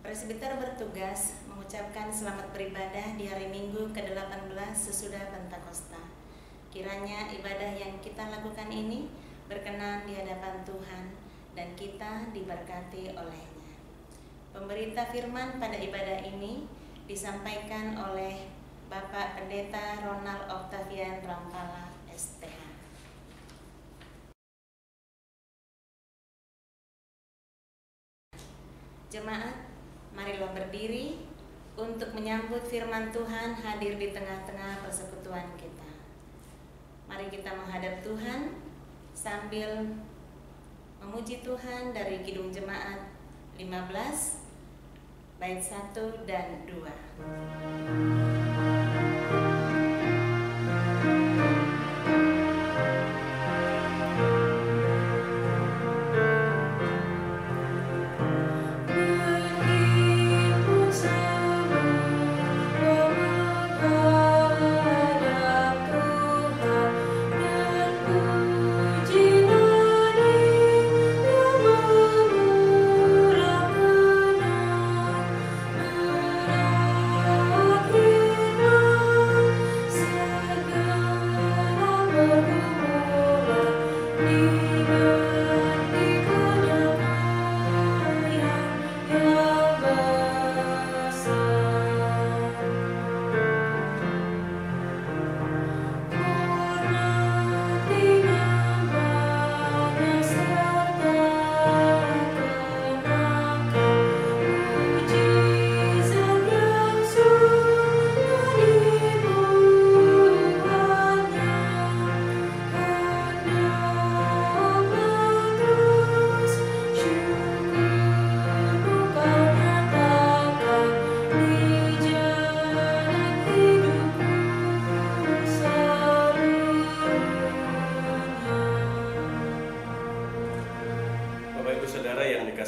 Presbiter bertugas mengucapkan selamat beribadah di hari Minggu ke-18 sesudah Pentakosta. Kiranya ibadah yang kita lakukan ini berkenan di hadapan Tuhan dan kita diberkati oleh-Nya. Pemberita firman pada ibadah ini disampaikan oleh Bapak Pendeta Ronald Octavian Rampala, STH. Jemaat, marilah berdiri untuk menyambut firman Tuhan hadir di tengah-tengah persekutuan kita. Mari kita menghadap Tuhan sambil memuji Tuhan dari Kidung Jemaat 15, bait 1 dan 2.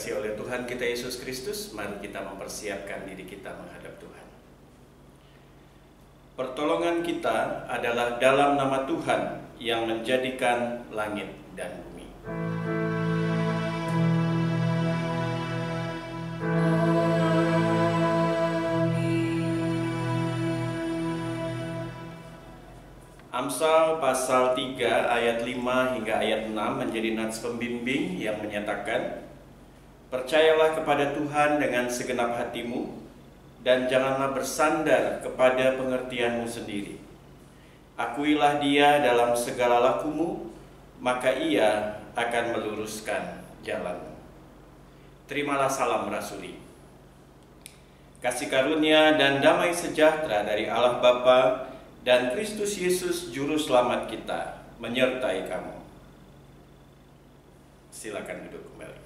Oleh Tuhan kita Yesus Kristus, mari kita mempersiapkan diri kita menghadap Tuhan. Pertolongan kita adalah dalam nama Tuhan yang menjadikan langit dan bumi. Amsal pasal 3 ayat 5 hingga ayat 6 menjadi nats pembimbing yang menyatakan, percayalah kepada Tuhan dengan segenap hatimu, dan janganlah bersandar kepada pengertianmu sendiri. Akuilah Dia dalam segala lakumu, maka Ia akan meluruskan jalanmu. Terimalah salam rasuli. Kasih karunia dan damai sejahtera dari Allah Bapa dan Kristus Yesus Juru Selamat kita menyertai kamu. Silakan duduk kembali.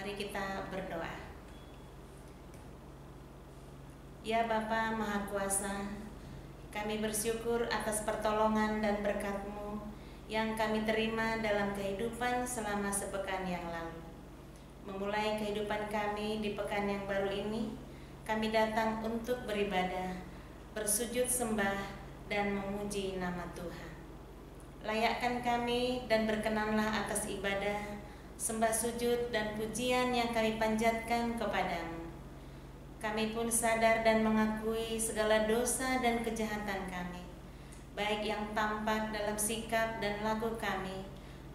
Mari kita berdoa. Ya Bapa Maha Kuasa, kami bersyukur atas pertolongan dan berkat-Mu yang kami terima dalam kehidupan selama sepekan yang lalu. Memulai kehidupan kami di pekan yang baru ini, kami datang untuk beribadah, bersujud sembah, dan memuji nama Tuhan. Layakkan kami dan berkenanlah atas ibadah, sembah sujud, dan pujian yang kami panjatkan kepadamu. Kami pun sadar dan mengakui segala dosa dan kejahatan kami, baik yang tampak dalam sikap dan laku kami,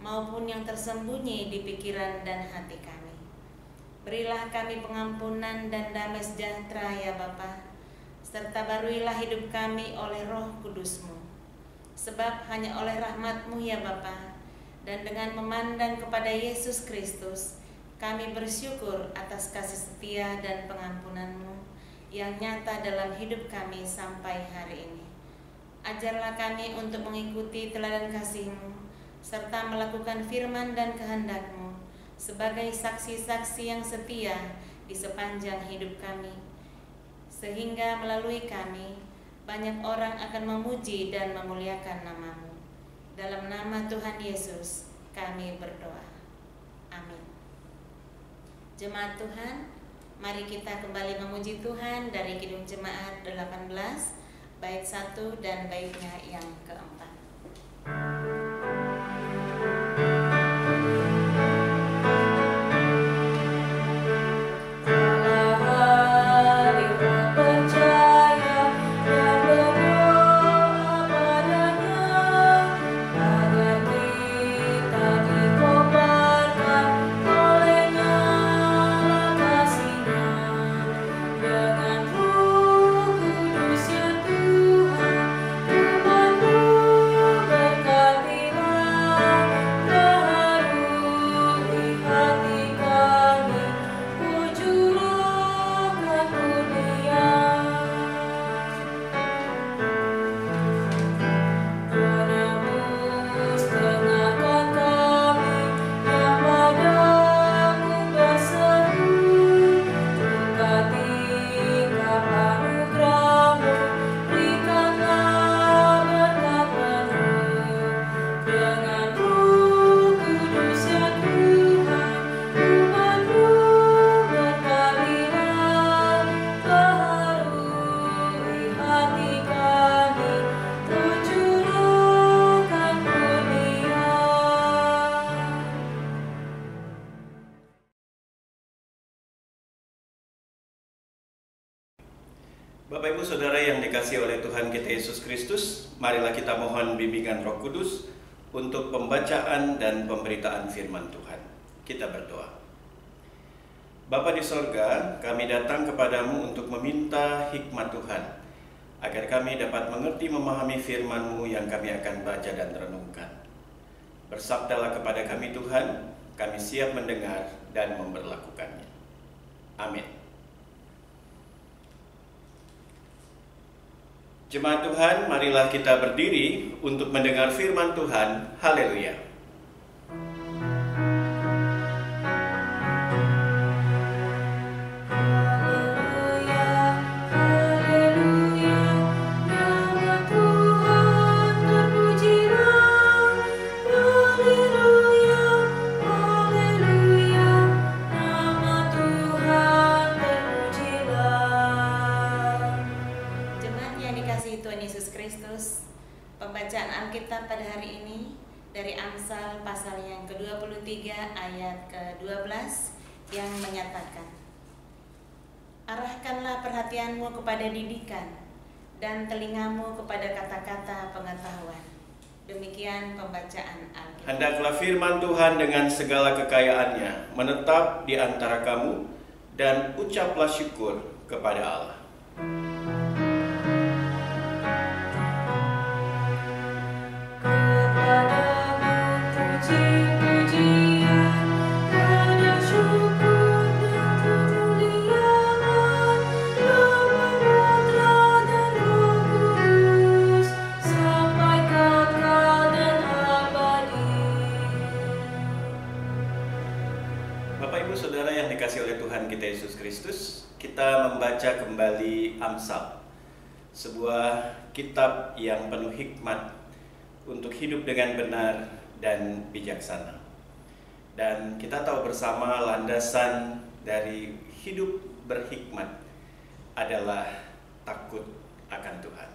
maupun yang tersembunyi di pikiran dan hati kami. Berilah kami pengampunan dan damai sejahtera ya Bapa, serta baruilah hidup kami oleh Roh Kudus-Mu. Sebab hanya oleh rahmat-Mu ya Bapa, dan dengan memandang kepada Yesus Kristus, kami bersyukur atas kasih setia dan pengampunan-Mu yang nyata dalam hidup kami sampai hari ini. Ajarlah kami untuk mengikuti teladan kasih-Mu, serta melakukan firman dan kehendak-Mu, sebagai saksi-saksi yang setia di sepanjang hidup kami, sehingga melalui kami banyak orang akan memuji dan memuliakan nama-Mu. Dalam nama Tuhan Yesus kami berdoa. Amin. Jemaat Tuhan, mari kita kembali memuji Tuhan dari Kidung Jemaat 18, bait 1 dan baitnya yang keempat. Bapak Ibu Saudara yang dikasihi oleh Tuhan kita Yesus Kristus, marilah kita mohon bimbingan Roh Kudus untuk pembacaan dan pemberitaan firman Tuhan. Kita berdoa. Bapa di sorga, kami datang kepadamu untuk meminta hikmat Tuhan, agar kami dapat mengerti memahami firman-Mu yang kami akan baca dan renungkan. Bersabdalah kepada kami Tuhan, kami siap mendengar dan memberlakukannya. Amin. Jemaat Tuhan, marilah kita berdiri untuk mendengar firman Tuhan. Haleluya. Pembacaan Alkitab pada hari ini dari Amsal pasal yang ke-23 ayat ke-12 yang menyatakan, arahkanlah perhatianmu kepada didikan dan telingamu kepada kata-kata pengetahuan. Demikian pembacaan Alkitab. Hendaklah firman Tuhan dengan segala kekayaannya menetap di antara kamu, dan ucaplah syukur kepada Allah. Yesus Kristus, kita membaca kembali Amsal, sebuah kitab yang penuh hikmat untuk hidup dengan benar dan bijaksana. Dan kita tahu bersama landasan dari hidup berhikmat adalah takut akan Tuhan.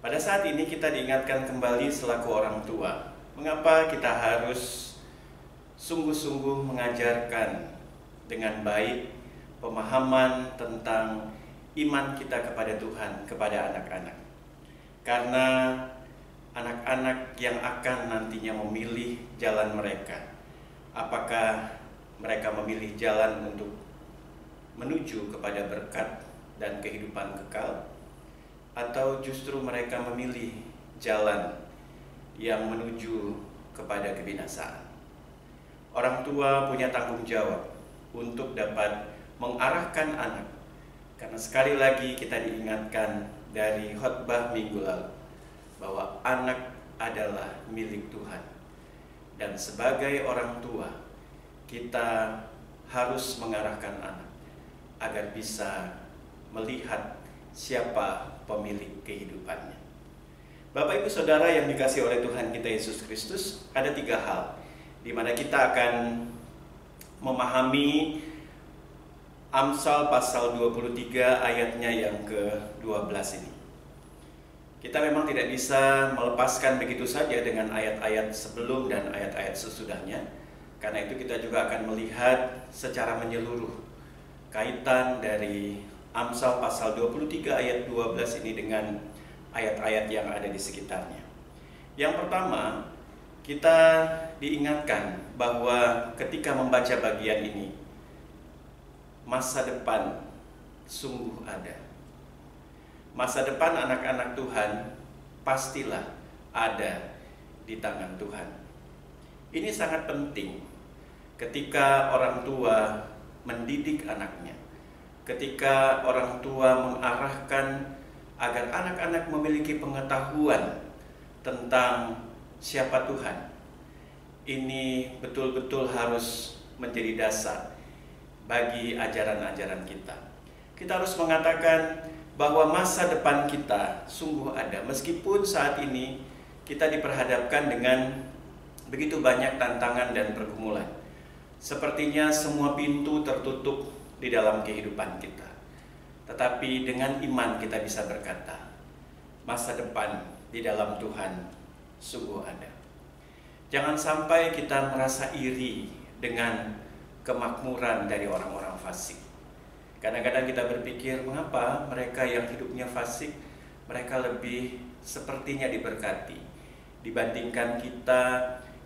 Pada saat ini kita diingatkan kembali selaku orang tua, mengapa kita harus sungguh-sungguh mengajarkan dengan baik pemahaman tentang iman kita kepada Tuhan, kepada anak-anak. Karena anak-anak yang akan nantinya memilih jalan mereka, apakah mereka memilih jalan untuk menuju kepada berkat dan kehidupan kekal, atau justru mereka memilih jalan yang menuju kepada kebinasaan. Orang tua punya tanggung jawab untuk dapat mengarahkan anak, karena sekali lagi kita diingatkan dari khotbah minggu lalu bahwa anak adalah milik Tuhan. Dan sebagai orang tua, kita harus mengarahkan anak agar bisa melihat siapa pemilik kehidupannya. Bapak Ibu Saudara yang dikasihi oleh Tuhan kita Yesus Kristus, ada 3 hal di mana kita akan memahami Amsal pasal 23 ayatnya yang ke-12 ini. Kita memang tidak bisa melepaskan begitu saja dengan ayat-ayat sebelum dan ayat-ayat sesudahnya. Karena itu kita juga akan melihat secara menyeluruh kaitan dari Amsal pasal 23 ayat 12 ini dengan ayat-ayat yang ada di sekitarnya. Yang pertama, kita diingatkan bahwa ketika membaca bagian ini, masa depan sungguh ada. Masa depan anak-anak Tuhan pastilah ada di tangan Tuhan. Ini sangat penting ketika orang tua mendidik anaknya, ketika orang tua mengarahkan agar anak-anak memiliki pengetahuan tentang siapa Tuhan. Ini betul-betul harus menjadi dasar bagi ajaran-ajaran kita. Kita harus mengatakan bahwa masa depan kita sungguh ada, meskipun saat ini kita diperhadapkan dengan begitu banyak tantangan dan pergumulan. Sepertinya semua pintu tertutup di dalam kehidupan kita. Tetapi dengan iman kita bisa berkata, masa depan di dalam Tuhan sungguh ada. Jangan sampai kita merasa iri dengan kemakmuran dari orang-orang fasik. Kadang-kadang kita berpikir, mengapa mereka yang hidupnya fasik, mereka lebih sepertinya diberkati dibandingkan kita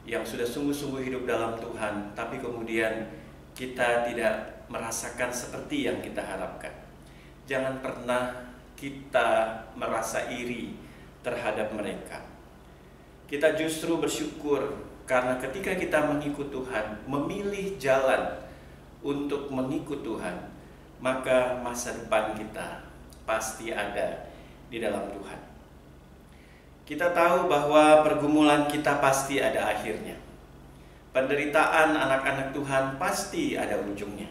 yang sudah sungguh-sungguh hidup dalam Tuhan, tapi kemudian kita tidak merasakan seperti yang kita harapkan. Jangan pernah kita merasa iri terhadap mereka. Kita justru bersyukur karena ketika kita mengikut Tuhan, memilih jalan untuk mengikut Tuhan, maka masa depan kita pasti ada di dalam Tuhan. Kita tahu bahwa pergumulan kita pasti ada akhirnya. Penderitaan anak-anak Tuhan pasti ada ujungnya.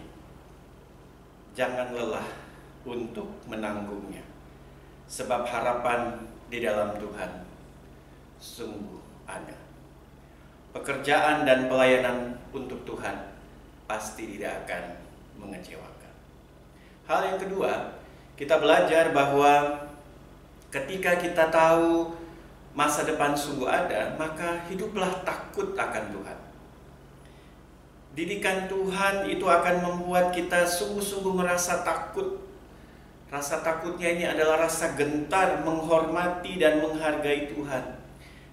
Jangan lelah untuk menanggungnya, sebab harapan di dalam Tuhan sungguh ada. Pekerjaan dan pelayanan untuk Tuhan pasti tidak akan mengecewakan. Hal yang kedua, kita belajar bahwa ketika kita tahu masa depan sungguh ada, maka hiduplah takut akan Tuhan. Didikan Tuhan itu akan membuat kita sungguh-sungguh merasa takut. Rasa takutnya ini adalah rasa gentar, menghormati dan menghargai Tuhan.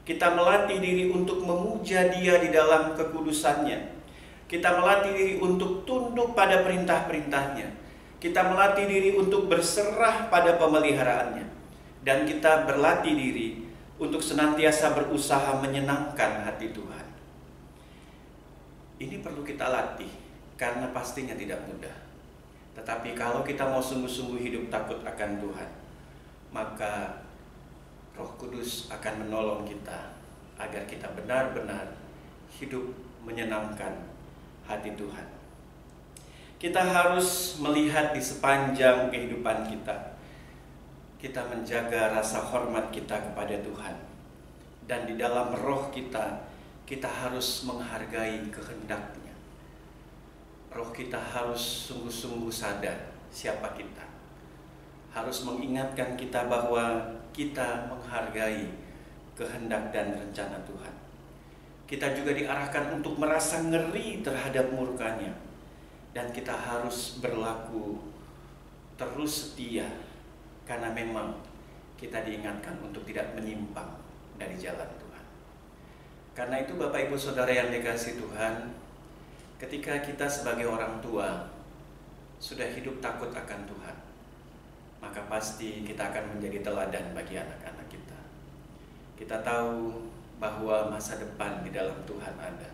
Kita melatih diri untuk memuja Dia di dalam kekudusannya. Kita melatih diri untuk tunduk pada perintah-perintahnya. Kita melatih diri untuk berserah pada pemeliharaannya. Dan kita berlatih diri untuk senantiasa berusaha menyenangkan hati Tuhan. Ini perlu kita latih, karena pastinya tidak mudah. Tetapi kalau kita mau sungguh-sungguh hidup takut akan Tuhan, maka Roh Kudus akan menolong kita agar kita benar-benar hidup menyenangkan hati Tuhan. Kita harus melihat di sepanjang kehidupan kita, kita menjaga rasa hormat kita kepada Tuhan. Dan di dalam roh kita kita harus menghargai kehendak-Nya. Roh kita harus sungguh-sungguh sadar siapa kita. Harus mengingatkan kita bahwa kita menghargai kehendak dan rencana Tuhan. Kita juga diarahkan untuk merasa ngeri terhadap murka-Nya. Dan kita harus berlaku terus setia, karena memang kita diingatkan untuk tidak menyimpang dari jalan Tuhan. Karena itu Bapak Ibu Saudara yang dikasihi Tuhan, ketika kita sebagai orang tua sudah hidup takut akan Tuhan, maka pasti kita akan menjadi teladan bagi anak-anak kita. Kita tahu bahwa masa depan di dalam Tuhan ada.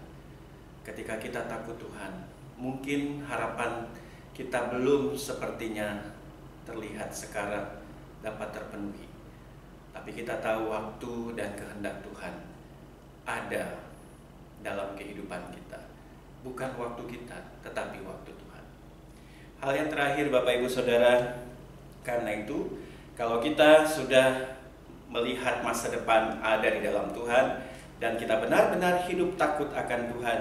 Ketika kita takut Tuhan, mungkin harapan kita belum sepertinya terlihat sekarang dapat terpenuhi. Tapi kita tahu waktu dan kehendak Tuhan ada dalam kehidupan kita. Bukan waktu kita, tetapi waktu Tuhan. Hal yang terakhir Bapak Ibu Saudara, karena itu kalau kita sudah melihat masa depan ada di dalam Tuhan dan kita benar-benar hidup takut akan Tuhan,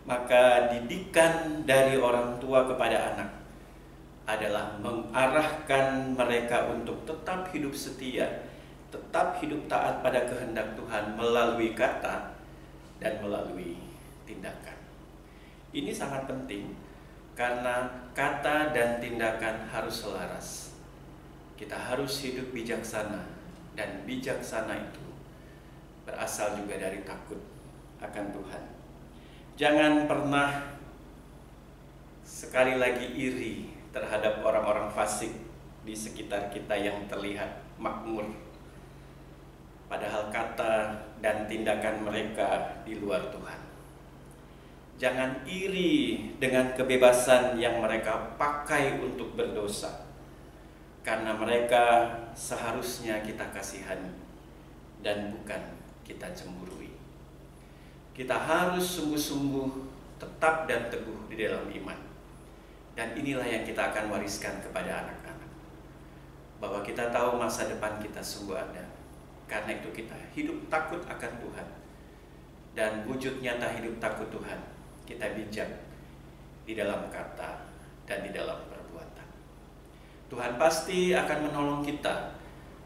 maka didikan dari orang tua kepada anak adalah mengarahkan mereka untuk tetap hidup setia, tetap hidup taat pada kehendak Tuhan melalui kata dan melalui tindakan. Ini sangat penting karena kata dan tindakan harus selaras. Kita harus hidup bijaksana, dan bijaksana itu berasal juga dari takut akan Tuhan. Jangan pernah sekali lagi iri terhadap orang-orang fasik di sekitar kita yang terlihat makmur, padahal kata dan tindakan mereka di luar Tuhan. Jangan iri dengan kebebasan yang mereka pakai untuk berdosa, karena mereka seharusnya kita kasihani dan bukan kita cemburui. Kita harus sungguh-sungguh tetap dan teguh di dalam iman. Dan inilah yang kita akan wariskan kepada anak-anak. Bahwa kita tahu masa depan kita sungguh ada. Karena itu kita hidup takut akan Tuhan. Dan wujud nyata hidup takut Tuhan, kita bijak di dalam kata dan di dalam perbuatan. Tuhan pasti akan menolong kita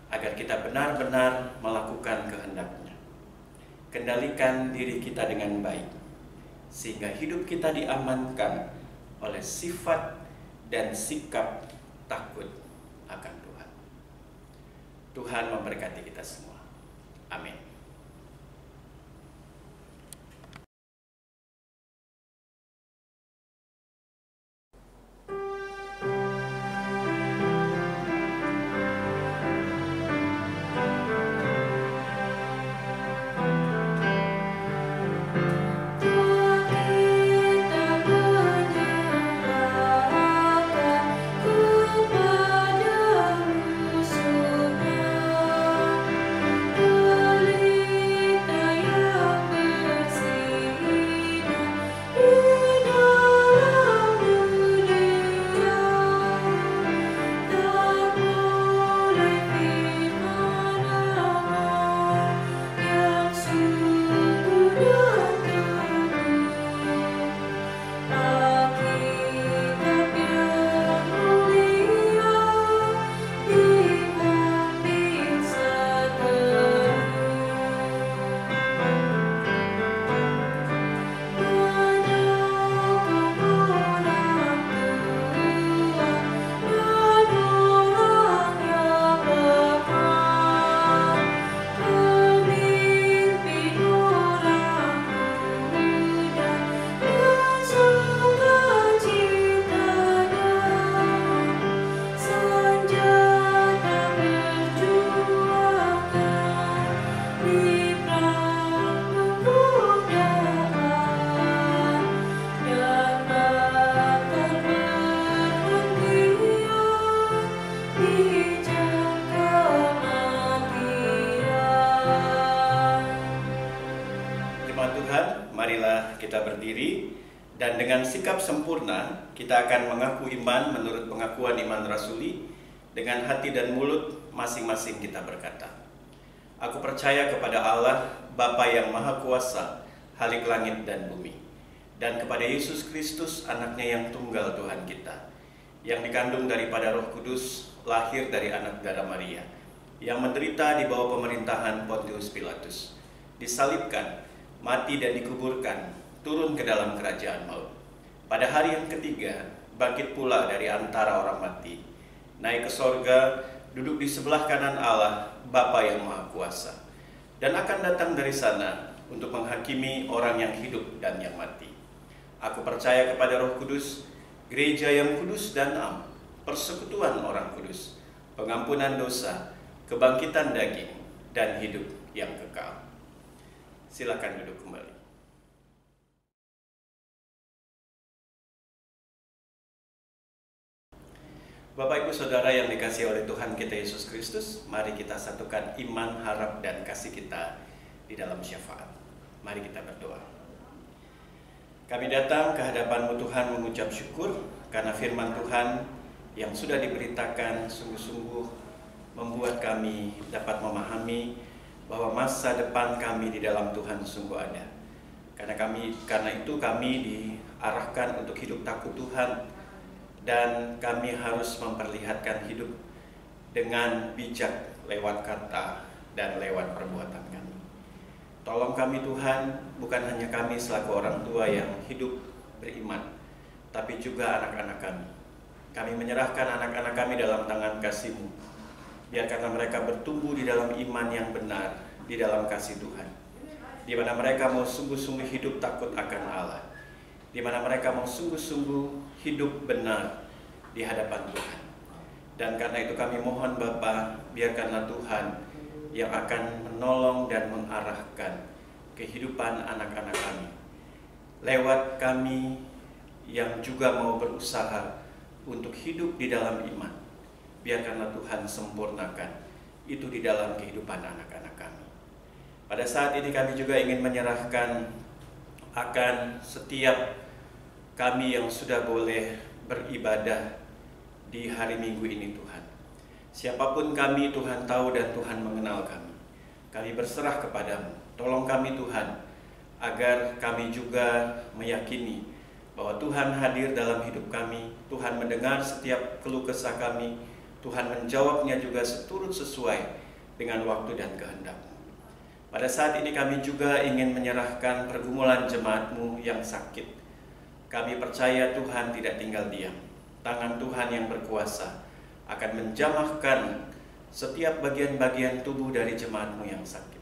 agar kita benar-benar melakukan kehendak-Nya. Kendalikan diri kita dengan baik, sehingga hidup kita diamankan oleh sifat dan sikap takut akan Tuhan. Tuhan memberkati kita semua. Amin. kita berdiri, dan dengan sikap sempurna kita akan mengaku iman menurut pengakuan iman rasuli. Dengan hati dan mulut masing-masing kita berkata, aku percaya kepada Allah, Bapa yang Maha Kuasa, Halik langit dan bumi, dan kepada Yesus Kristus, anaknya yang tunggal Tuhan kita, yang dikandung daripada Roh Kudus, lahir dari anak darah Maria, yang menderita di bawah pemerintahan Pontius Pilatus, disalibkan, mati dan dikuburkan, turun ke dalam kerajaan maut. Pada hari yang ketiga, bangkit pula dari antara orang mati, naik ke sorga, duduk di sebelah kanan Allah, Bapa yang Maha Kuasa, dan akan datang dari sana untuk menghakimi orang yang hidup dan yang mati. Aku percaya kepada Roh Kudus, gereja yang kudus dan am, persekutuan orang kudus, pengampunan dosa, kebangkitan daging, dan hidup yang kekal. Silakan duduk kembali. Bapak Ibu Saudara yang dikasihi oleh Tuhan kita Yesus Kristus, mari kita satukan iman, harap, dan kasih kita di dalam syafaat. Mari kita berdoa. Kami datang ke hadapan-Mu Tuhan mengucap syukur karena firman Tuhan yang sudah diberitakan sungguh-sungguh membuat kami dapat memahami bahwa masa depan kami di dalam Tuhan sungguh ada. Karena itu kami diarahkan untuk hidup takut Tuhan, dan kami harus memperlihatkan hidup dengan bijak lewat kata dan lewat perbuatan kami. Tolong kami Tuhan, bukan hanya kami selaku orang tua yang hidup beriman, tapi juga anak-anak kami. Kami menyerahkan anak-anak kami dalam tangan kasih-Mu. Biarkanlah mereka bertumbuh di dalam iman yang benar, di dalam kasih Tuhan, di mana mereka mau sungguh-sungguh hidup takut akan Allah, di mana mereka mau sungguh-sungguh hidup benar di hadapan Tuhan. Dan karena itu kami mohon Bapa, biarkanlah Tuhan yang akan menolong dan mengarahkan kehidupan anak-anak kami, lewat kami yang juga mau berusaha untuk hidup di dalam iman. Biarkanlah Tuhan sempurnakan itu di dalam kehidupan anak-anak kami. Pada saat ini kami juga ingin menyerahkan akan setiap kami yang sudah boleh beribadah di hari Minggu ini Tuhan. Siapapun kami, Tuhan tahu dan Tuhan mengenal kami. Kami berserah kepada-Mu. Tolong kami Tuhan, agar kami juga meyakini bahwa Tuhan hadir dalam hidup kami. Tuhan mendengar setiap keluh kesah kami. Tuhan menjawabnya juga seturut sesuai dengan waktu dan kehendak-Mu. Pada saat ini kami juga ingin menyerahkan pergumulan jemaat-Mu yang sakit. Kami percaya Tuhan tidak tinggal diam. Tangan Tuhan yang berkuasa akan menjamahkan setiap bagian-bagian tubuh dari jemaat-Mu yang sakit.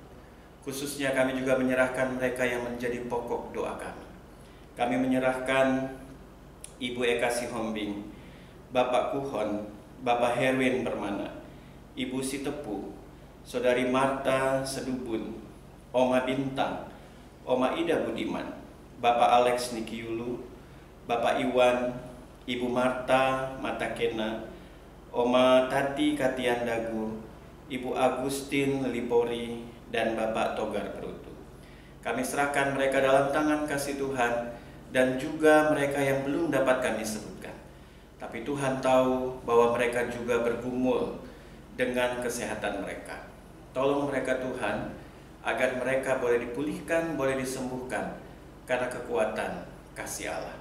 Khususnya kami juga menyerahkan mereka yang menjadi pokok doa kami. Kami menyerahkan Ibu Eka Sihombing, Bapak Kuhon, Bapak Herwin Permana, Ibu Sitepu, Saudari Marta Sedubun, Oma Bintang, Oma Ida Budiman, Bapak Alex Nikiulu, Bapak Iwan, Ibu Marta Matakena, Oma Tati Katiandagu, Ibu Agustin Lipori, dan Bapak Togar Perutu. Kami serahkan mereka dalam tangan kasih Tuhan, dan juga mereka yang belum dapat kami sebutkan. Tapi Tuhan tahu bahwa mereka juga bergumul dengan kesehatan mereka. Tolong mereka Tuhan, agar mereka boleh dipulihkan, boleh disembuhkan karena kekuatan kasih Allah.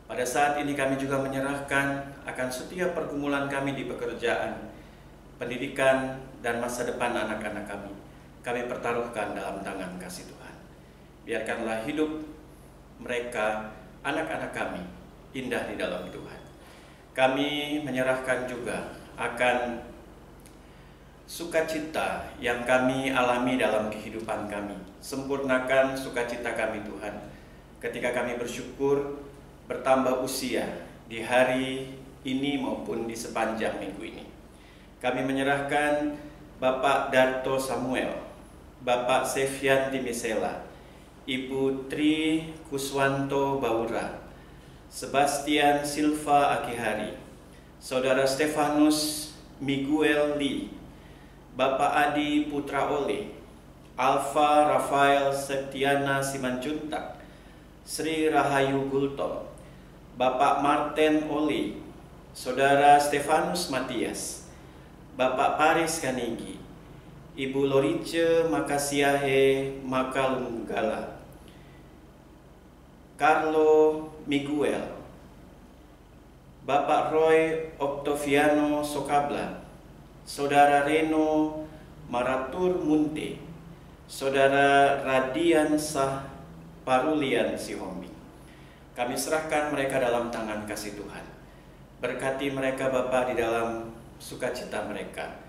Pada saat ini kami juga menyerahkan akan setiap pergumulan kami di pekerjaan, pendidikan, dan masa depan anak-anak kami. Kami pertaruhkan dalam tangan kasih Tuhan. Biarkanlah hidup mereka, anak-anak kami, indah di dalam Tuhan. Kami menyerahkan juga akan sukacita yang kami alami dalam kehidupan kami. Sempurnakan sukacita kami Tuhan, ketika kami bersyukur bertambah usia di hari ini maupun di sepanjang minggu ini. Kami menyerahkan Bapak Darto Samuel, Bapak Sefian Timisela, Ibu Tri Kuswanto Baura, Sebastian Silva Akihari, Saudara Stefanus Miguel Lee, Bapak Adi Putra Ole, Alfa Rafael Septiana Simanjuntak, Sri Rahayu Gultom, Bapak Martin Oli, Saudara Stefanus Matias, Bapak Paris Kanigi, Ibu Lorice Makasiahe Makalunggala, Carlo Miguel, Bapak Roy Octaviano Sokabla, Saudara Reno Maratur Munte, Saudara Radian Sah Parulian Sihombi. Kami serahkan mereka dalam tangan kasih Tuhan. Berkati mereka Bapa di dalam sukacita mereka.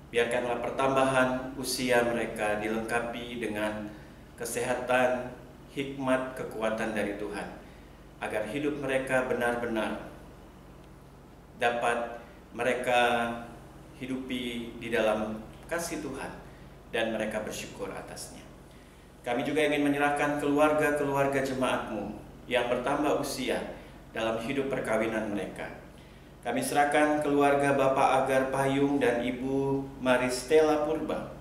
Biarkanlah pertambahan usia mereka dilengkapi dengan kesehatan, hikmat, kekuatan dari Tuhan, agar hidup mereka benar-benar dapat mereka hidupi di dalam kasih Tuhan dan mereka bersyukur atasnya. Kami juga ingin menyerahkan keluarga-keluarga jemaat-Mu yang bertambah usia dalam hidup perkawinan mereka. Kami serahkan keluarga Bapak Agar Payung dan Ibu Maristela Purba,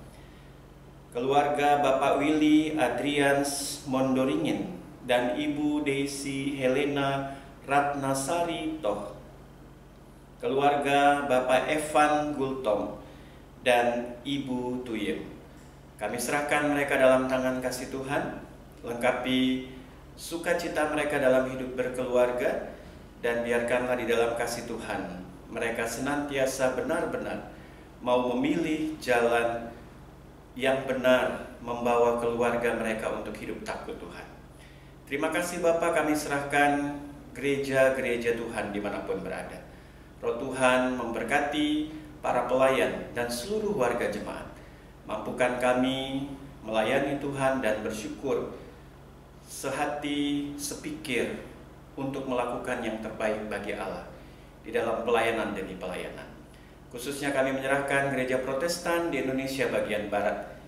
keluarga Bapak Willy Adrians Mondoringin dan Ibu Daisy Helena Ratnasari Toh, keluarga Bapak Evan Gultom dan Ibu Tuyem. Kami serahkan mereka dalam tangan kasih Tuhan, lengkapi sukacita mereka dalam hidup berkeluarga, dan biarkanlah di dalam kasih Tuhan mereka senantiasa benar-benar mau memilih jalan yang benar membawa keluarga mereka untuk hidup takut Tuhan. Terima kasih Bapak, kami serahkan gereja-gereja Tuhan dimanapun berada. Roh Tuhan memberkati para pelayan dan seluruh warga jemaat. Mampukan kami melayani Tuhan dan bersyukur sehati, sepikir untuk melakukan yang terbaik bagi Allah di dalam pelayanan demi pelayanan. Khususnya kami menyerahkan gereja Protestan di Indonesia bagian Barat,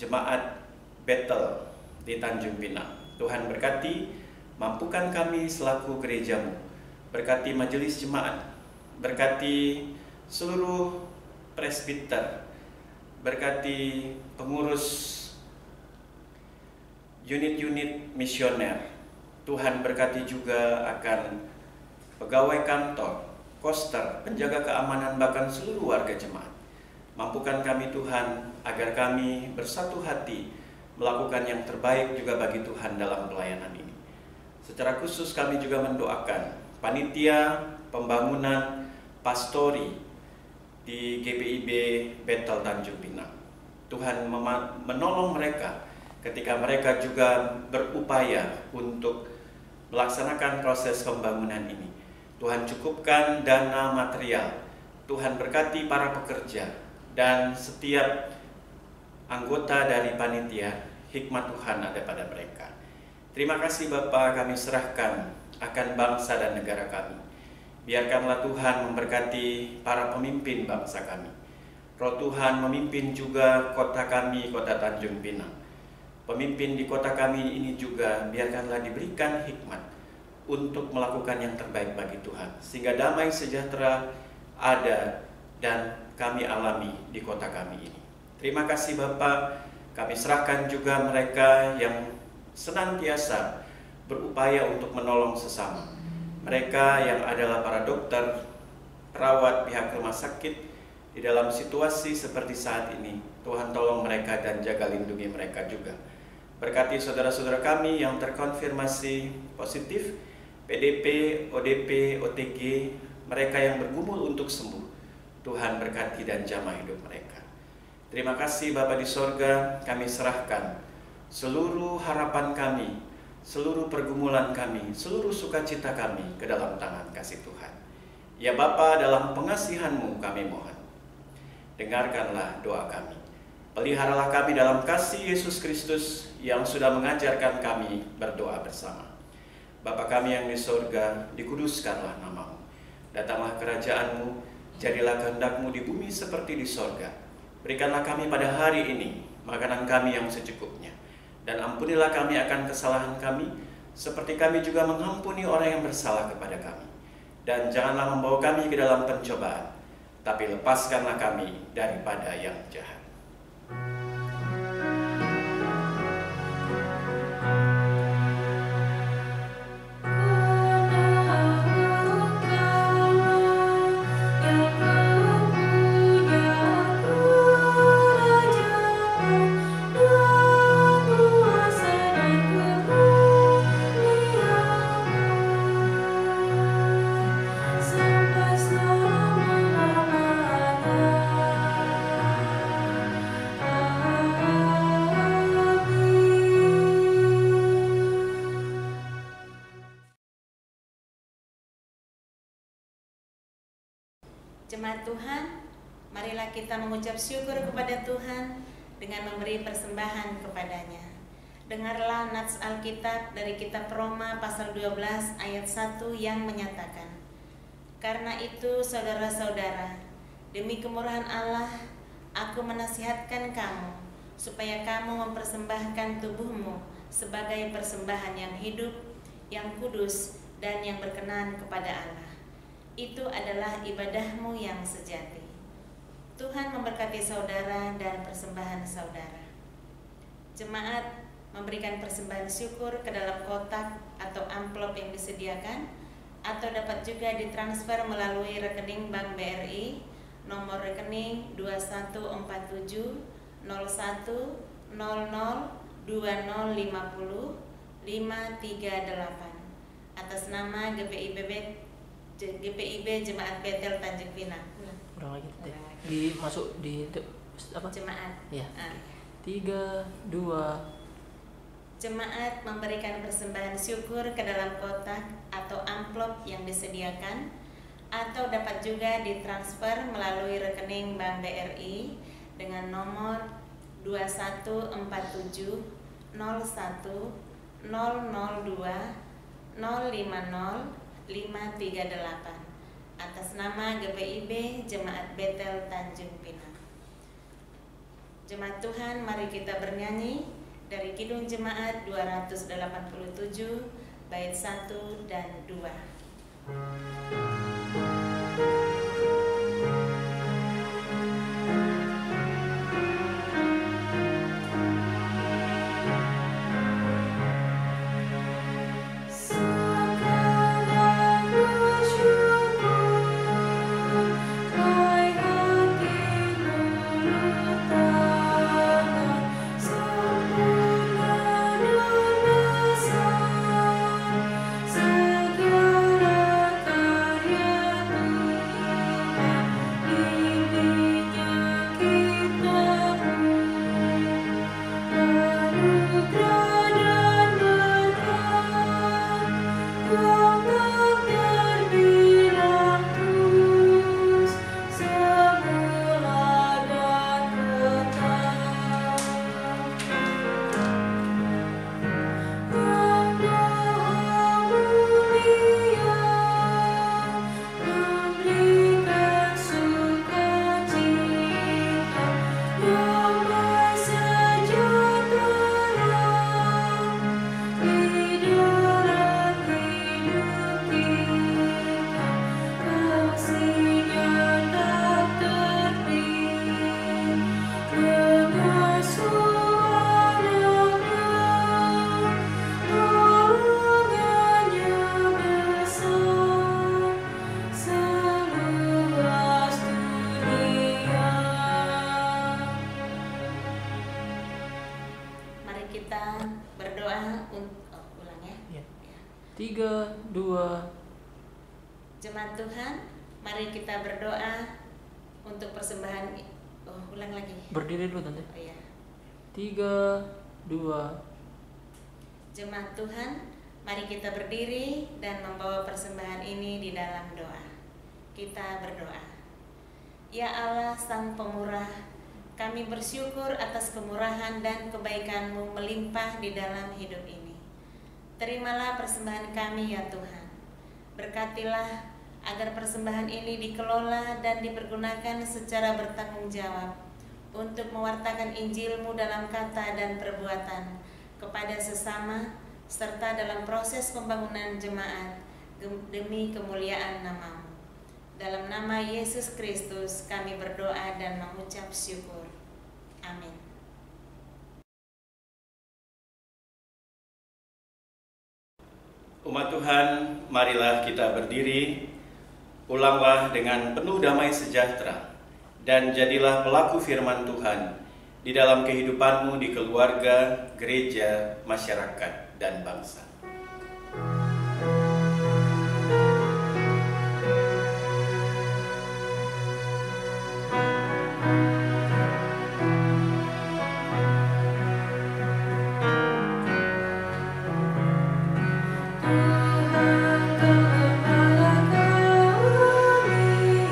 Jemaat Bethel di Tanjung Pinang. Tuhan berkati, mampukan kami selaku gereja-Mu, berkati majelis jemaat, berkati seluruh presbiter, berkati pengurus unit-unit misioner. Tuhan berkati juga akan pegawai kantor, koster, penjaga keamanan, bahkan seluruh warga jemaat. Mampukan kami Tuhan agar kami bersatu hati melakukan yang terbaik juga bagi Tuhan dalam pelayanan ini. Secara khusus kami juga mendoakan panitia pembangunan pastori di GPIB Bethel Tanjung Pinang. Tuhan menolong mereka ketika mereka juga berupaya untuk melaksanakan proses pembangunan ini. Tuhan cukupkan dana material, Tuhan berkati para pekerja dan setiap anggota dari panitia. Hikmat Tuhan ada pada mereka. Terima kasih Bapa, kami serahkan akan bangsa dan negara kami. Biarkanlah Tuhan memberkati para pemimpin bangsa kami. Roh Tuhan memimpin juga kota kami, kota Tanjung Pinang. Pemimpin di kota kami ini juga biarkanlah diberikan hikmat untuk melakukan yang terbaik bagi Tuhan, sehingga damai sejahtera ada dan kami alami di kota kami ini. Terima kasih Bapak, kami serahkan juga mereka yang senantiasa berupaya untuk menolong sesama. Mereka yang adalah para dokter, perawat, pihak rumah sakit di dalam situasi seperti saat ini. Tuhan tolong mereka dan jaga lindungi mereka juga. Berkati saudara-saudara kami yang terkonfirmasi positif, PDP, ODP, OTG, mereka yang bergumul untuk sembuh. Tuhan berkati dan jamah hidup mereka. Terima kasih Bapa di sorga, kami serahkan seluruh harapan kami, seluruh pergumulan kami, seluruh sukacita kami ke dalam tangan kasih Tuhan. Ya Bapa, dalam pengasihan-Mu kami mohon, dengarkanlah doa kami. Peliharalah kami dalam kasih Yesus Kristus yang sudah mengajarkan kami berdoa bersama. Bapa kami yang di sorga, dikuduskanlah nama-Mu. Datanglah kerajaan-Mu, jadilah kehendak-Mu di bumi seperti di sorga. Berikanlah kami pada hari ini makanan kami yang secukupnya. Dan ampunilah kami akan kesalahan kami, seperti kami juga mengampuni orang yang bersalah kepada kami. Dan janganlah membawa kami ke dalam pencobaan, tapi lepaskanlah kami daripada yang jahat. Kuasa dan kemuliaan Jemaat Tuhan, marilah kita mengucap syukur kepada Tuhan dengan memberi persembahan kepadanya. Dengarlah nats Alkitab dari kitab Roma pasal 12 ayat 1 yang menyatakan, "Karena itu saudara-saudara, demi kemurahan Allah, aku menasihatkan kamu supaya kamu mempersembahkan tubuhmu sebagai persembahan yang hidup, yang kudus, dan yang berkenan kepada Allah. Itu adalah ibadahmu yang sejati." Tuhan memberkati saudara dan persembahan saudara. Jemaat memberikan persembahan syukur ke dalam kotak atau amplop yang disediakan, atau dapat juga ditransfer melalui rekening Bank BRI nomor rekening 2147 01 00 2050 538 atas nama GPIB Jemaat Betel Tanjung Pinang. Ulang lagi deh. Dimasuk di apa? Jemaat. Ya. 3, 2. Jemaat memberikan persembahan syukur ke dalam kotak atau amplop yang disediakan, atau dapat juga ditransfer melalui rekening Bank BRI dengan nomor 2147 01 002 050 538 atas nama GPIB Jemaat Betel Tanjung Pinang. Jemaat Tuhan, mari kita bernyanyi dari Kidung Jemaat 287 bait 1 dan 2. Kita berdoa untuk ulang ya. 3, 2. Jemaat Tuhan, mari kita berdoa untuk persembahan. Ulang lagi. Berdiri dulu tante. Oh iya. 3, 2. Jemaat Tuhan, mari kita berdiri dan membawa persembahan ini di dalam doa. Kita berdoa. Ya Allah Sang Pemurah, kami bersyukur atas kemurahan dan kebaikan-Mu melimpah di dalam hidup ini. Terimalah persembahan kami ya Tuhan. Berkatilah agar persembahan ini dikelola dan dipergunakan secara bertanggung jawab untuk mewartakan Injil-Mu dalam kata dan perbuatan kepada sesama, serta dalam proses pembangunan jemaat demi kemuliaan nama-Mu. Dalam nama Yesus Kristus kami berdoa dan mengucap syukur. Amin. Umat Tuhan, marilah kita berdiri, ulanglah dengan penuh damai sejahtera, dan jadilah pelaku firman Tuhan di dalam kehidupanmu di keluarga, gereja, masyarakat, dan bangsa. Tuhan Gembala kami,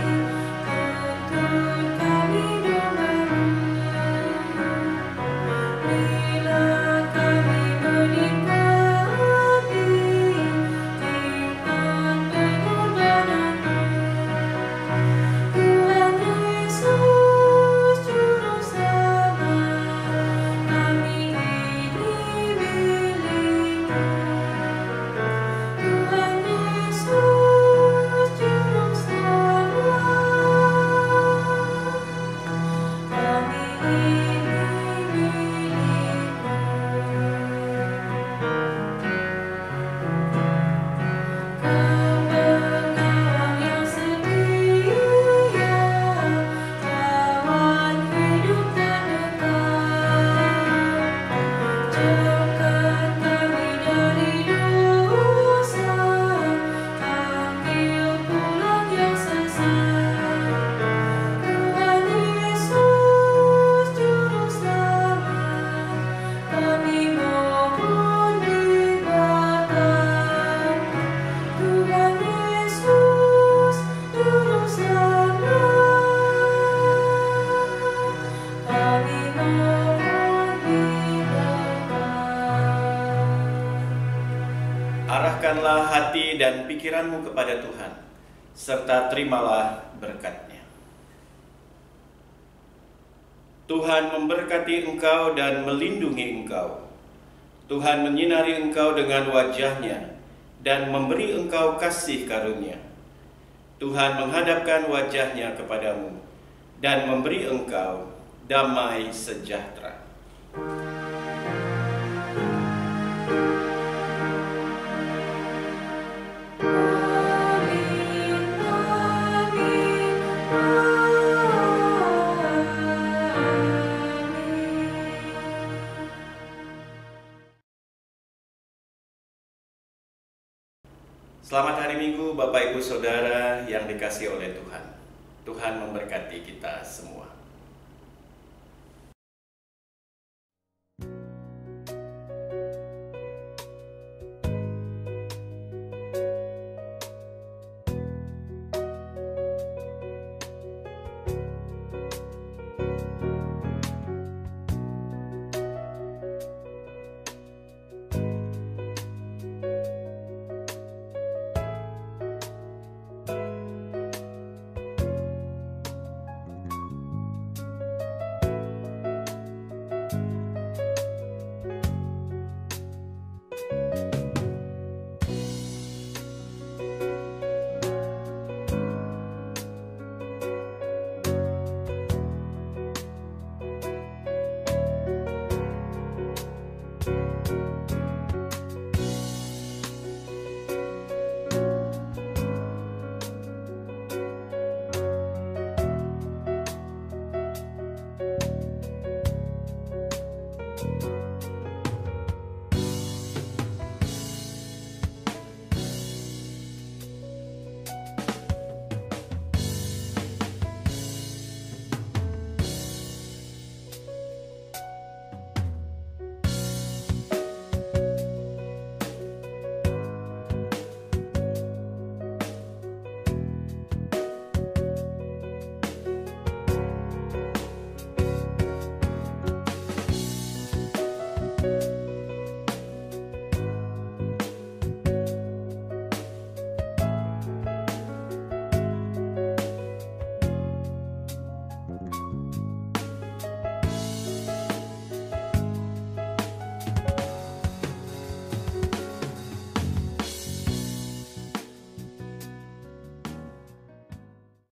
Arahkanlah hati dan pikiranmu kepada Tuhan, serta terimalah berkat-Nya. Tuhan memberkati engkau dan melindungi engkau. Tuhan menyinari engkau dengan wajah-Nya dan memberi engkau kasih karunia. Tuhan menghadapkan wajah-Nya kepadamu dan memberi engkau damai sejahtera. Selamat hari Minggu Bapak Ibu Saudara yang dikasihi oleh Tuhan. Tuhan memberkati kita semua.